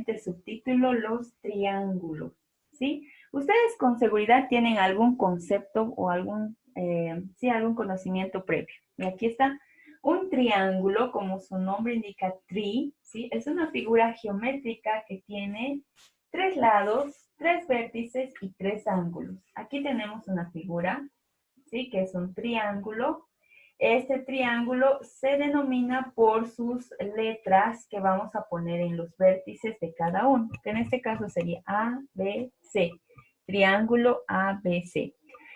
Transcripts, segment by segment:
siguiente subtítulo, los triángulos, ¿sí? Ustedes con seguridad tienen algún concepto o algún conocimiento previo. Y aquí está. Un triángulo, como su nombre indica, tri, ¿sí? Es una figura geométrica que tiene 3 lados, 3 vértices y 3 ángulos. Aquí tenemos una figura, ¿sí? Que es un triángulo. Este triángulo se denomina por sus letras que vamos a poner en los vértices de cada uno, que en este caso sería A, B, C. Triángulo A, B, C.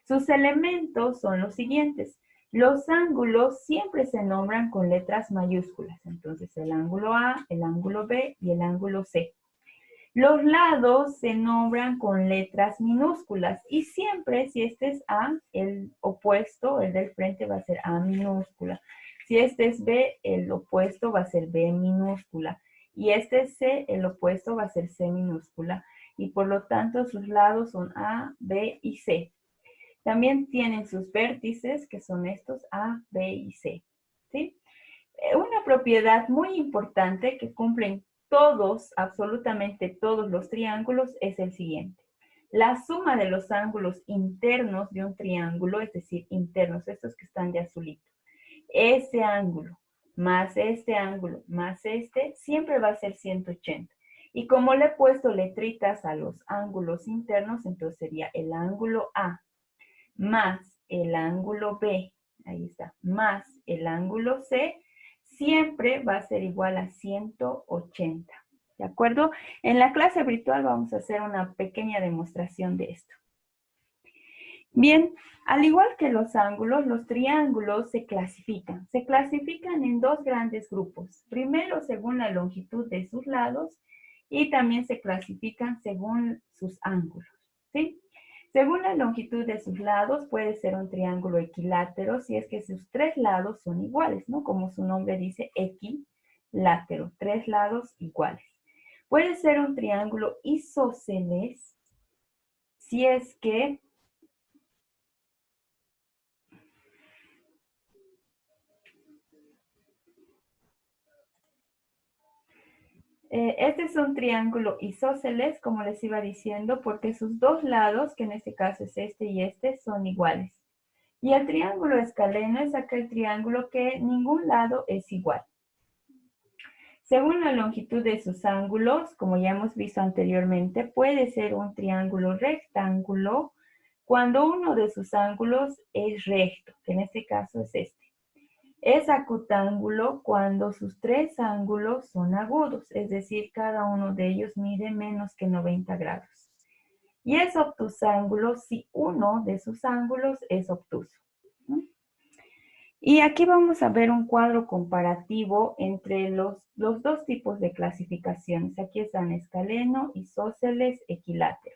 Sus elementos son los siguientes. Los ángulos siempre se nombran con letras mayúsculas. Entonces, el ángulo A, el ángulo B y el ángulo C. Los lados se nombran con letras minúsculas y siempre si este es A, el opuesto, el del frente va a ser A minúscula. Si este es B, el opuesto va a ser B minúscula. Y este es C, el opuesto va a ser C minúscula. Y por lo tanto sus lados son A, B y C. También tienen sus vértices, que son estos A, B y C. ¿Sí? Una propiedad muy importante que cumplen todos, absolutamente todos los triángulos es el siguiente. La suma de los ángulos internos de un triángulo, es decir, internos, estos que están de azulito, ese ángulo más este ángulo más este, siempre va a ser 180. Y como le he puesto letritas a los ángulos internos, entonces sería el ángulo A más el ángulo B, ahí está, más el ángulo C, siempre va a ser igual a 180. ¿De acuerdo? En la clase virtual vamos a hacer una pequeña demostración de esto. Bien, al igual que los ángulos, los triángulos se clasifican. Se clasifican en 2 grandes grupos. Primero, según la longitud de sus lados y también se clasifican según sus ángulos, ¿sí? Según la longitud de sus lados, puede ser un triángulo equilátero si es que sus 3 lados son iguales, ¿no? Como su nombre dice, equilátero, 3 lados iguales. Puede ser un triángulo isósceles si es que este es un triángulo isósceles, como les iba diciendo, porque sus 2 lados, que en este caso es este y este, son iguales. Y el triángulo escaleno es aquel triángulo que ningún lado es igual. Según la longitud de sus ángulos, como ya hemos visto anteriormente, puede ser un triángulo rectángulo cuando uno de sus ángulos es recto, que en este caso es este. Es acutángulo cuando sus 3 ángulos son agudos, es decir, cada uno de ellos mide menos que 90 grados. Y es obtusángulo si uno de sus ángulos es obtuso. Y aquí vamos a ver un cuadro comparativo entre los 2 tipos de clasificaciones. Aquí están escaleno, isósceles, equilátero.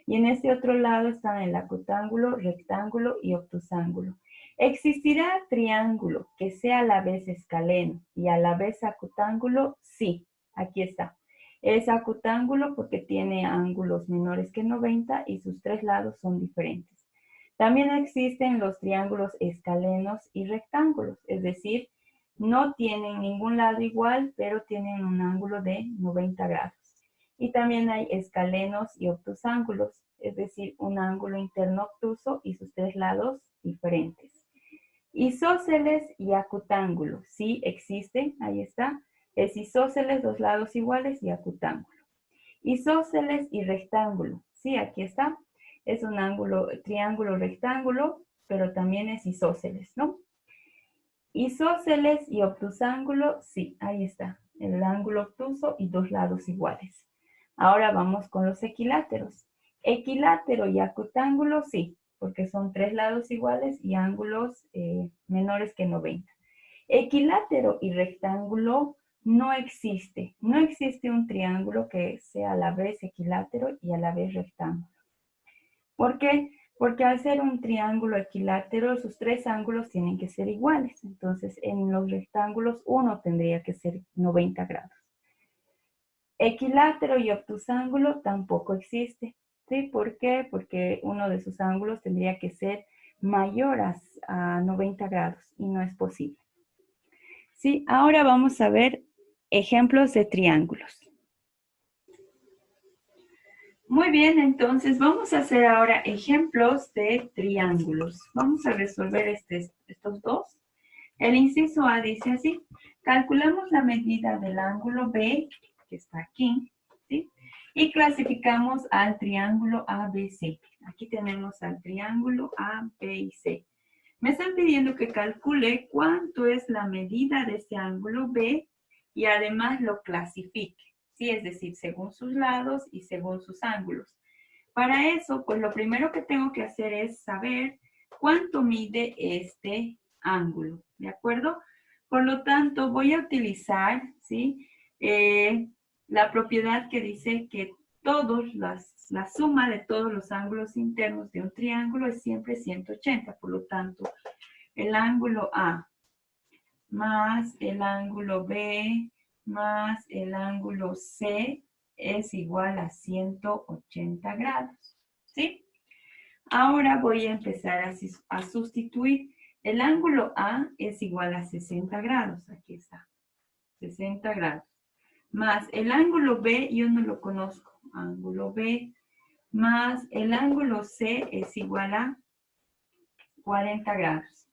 Y en este otro lado están el acutángulo, rectángulo y obtusángulo. ¿Existirá triángulo que sea a la vez escaleno y a la vez acutángulo? Sí, aquí está. Es acutángulo porque tiene ángulos menores que 90 y sus 3 lados son diferentes. También existen los triángulos escalenos y rectángulos, es decir, no tienen ningún lado igual, pero tienen un ángulo de 90 grados. Y también hay escalenos y obtusángulos, es decir, un ángulo interno obtuso y sus 3 lados diferentes. Isósceles y acutángulo, sí existen, ahí está. Es isósceles, 2 lados iguales y acutángulo. Isósceles y rectángulo, sí, aquí está. Es un ángulo, triángulo rectángulo, pero también es isósceles, ¿no? Isósceles y obtusángulo, sí, ahí está. El ángulo obtuso y 2 lados iguales. Ahora vamos con los equiláteros. Equilátero y acutángulo, sí, porque son 3 lados iguales y ángulos menores que 90. Equilátero y rectángulo no existe. No existe un triángulo que sea a la vez equilátero y a la vez rectángulo. ¿Por qué? Porque al ser un triángulo equilátero, sus 3 ángulos tienen que ser iguales. Entonces, en los rectángulos, uno tendría que ser 90 grados. Equilátero y obtusángulo tampoco existe. ¿Sí? ¿Por qué? Porque uno de sus ángulos tendría que ser mayor a 90 grados y no es posible. ¿Sí? Ahora vamos a ver ejemplos de triángulos. Muy bien, entonces vamos a hacer ahora ejemplos de triángulos. Vamos a resolver estos dos. El inciso A dice así: calculamos la medida del ángulo B, que está aquí, ¿sí? Y clasificamos al triángulo ABC. Aquí tenemos al triángulo A, B y C. Me están pidiendo que calcule cuánto es la medida de ese ángulo B y además lo clasifique, ¿sí? Es decir, según sus lados y según sus ángulos. Para eso, pues lo primero que tengo que hacer es saber cuánto mide este ángulo, ¿de acuerdo? Por lo tanto, voy a utilizar, ¿sí? La propiedad que dice que la suma de todos los ángulos internos de un triángulo es siempre 180. Por lo tanto, el ángulo A más el ángulo B más el ángulo C es igual a 180 grados, ¿sí? Ahora voy a empezar a sustituir. El ángulo A es igual a 60 grados, aquí está, 60 grados. Más el ángulo B, yo no lo conozco, ángulo B, más el ángulo C es igual a 40 grados,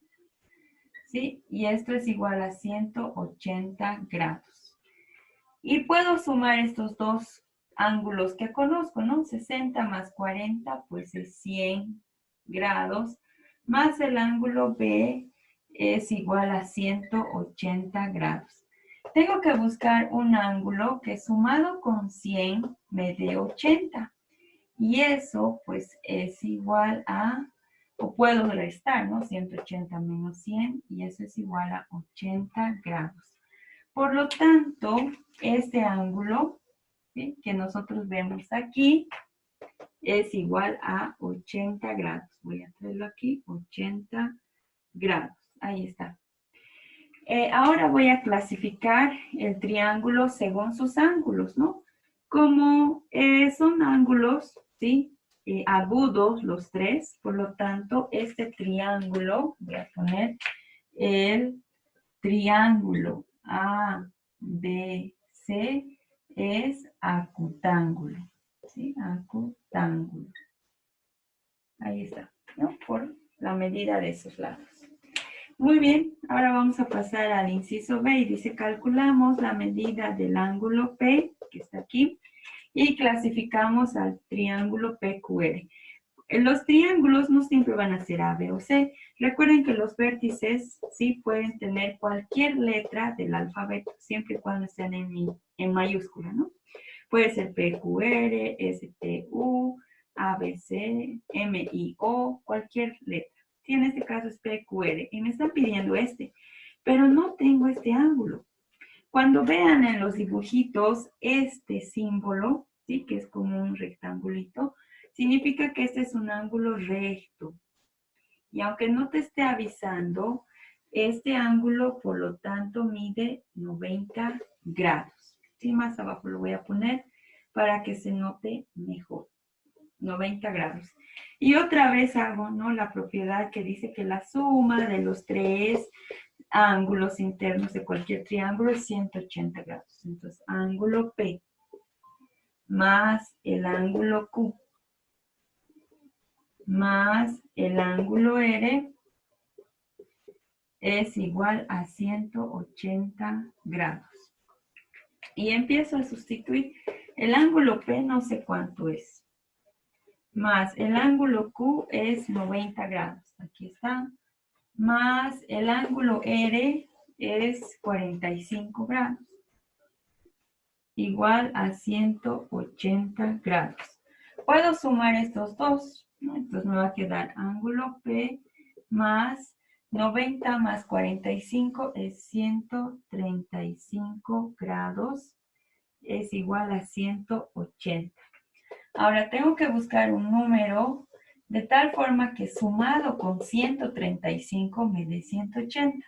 ¿sí? Y esto es igual a 180 grados. Y puedo sumar estos dos ángulos que conozco, ¿no? 60 más 40, pues es 100 grados, más el ángulo B es igual a 180 grados. Tengo que buscar un ángulo que sumado con 100 me dé 80. Y eso, pues, es igual a, o puedo restar, ¿no? 180 menos 100, y eso es igual a 80 grados. Por lo tanto, este ángulo, ¿sí?, que nosotros vemos aquí es igual a 80 grados. Voy a hacerlo aquí, 80 grados. Ahí está. Ahora voy a clasificar el triángulo según sus ángulos, ¿no? Como son ángulos, ¿sí? Agudos los tres, por lo tanto, este triángulo, voy a poner el triángulo A, B, C, es acutángulo, ¿sí? Acutángulo. Ahí está, ¿no? Por la medida de esos lados. Muy bien, ahora vamos a pasar al inciso B y dice: calculamos la medida del ángulo P, que está aquí, y clasificamos al triángulo PQR. Los triángulos no siempre van a ser A, B o C. Recuerden que los vértices sí pueden tener cualquier letra del alfabeto, siempre y cuando estén en mayúscula, ¿no? Puede ser PQR, STU, ABC, MIO, cualquier letra. Sí, en este caso es PQR y me están pidiendo este, pero no tengo este ángulo. Cuando vean en los dibujitos este símbolo, ¿sí?, que es como un rectangulito, significa que este es un ángulo recto. Y aunque no te esté avisando, este ángulo, por lo tanto, mide 90 grados. Sí, más abajo lo voy a poner para que se note mejor. 90 grados. Y otra vez hago, ¿no?, la propiedad que dice que la suma de los tres ángulos internos de cualquier triángulo es 180 grados. Entonces, ángulo P más el ángulo Q más el ángulo R es igual a 180 grados. Y empiezo a sustituir. El ángulo P no sé cuánto es. Más el ángulo Q es 90 grados. Aquí está. Más el ángulo R es 45 grados. Igual a 180 grados. Puedo sumar estos dos, ¿no? Entonces me va a quedar ángulo P más 90 más 45 es 135 grados. Es igual a 180. Ahora tengo que buscar un número de tal forma que sumado con 135 me dé 180.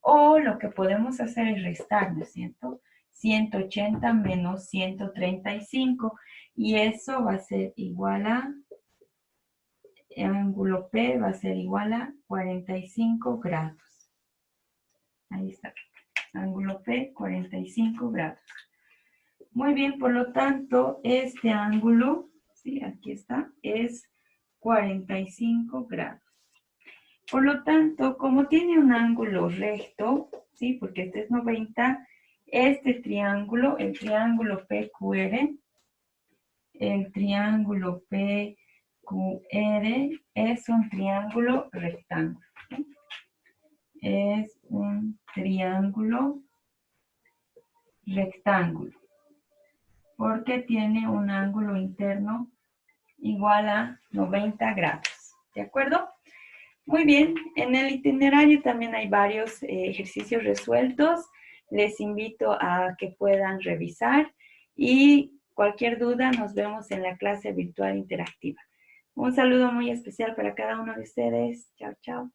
O lo que podemos hacer es restar, ¿no es cierto? 180 menos 135. Y eso va a ser igual a, ángulo P va a ser igual a 45 grados. Ahí está. Ángulo P, 45 grados. Muy bien, por lo tanto, este ángulo, ¿sí? Aquí está, es 45 grados. Por lo tanto, como tiene un ángulo recto, ¿sí? Porque este es 90, este triángulo, el triángulo PQR, el triángulo PQR es un triángulo rectángulo. ¿Sí? Es un triángulo rectángulo, porque tiene un ángulo interno igual a 90 grados. ¿De acuerdo? Muy bien, en el itinerario también hay varios ejercicios resueltos. Les invito a que puedan revisar y cualquier duda nos vemos en la clase virtual interactiva. Un saludo muy especial para cada uno de ustedes. Chao, chao.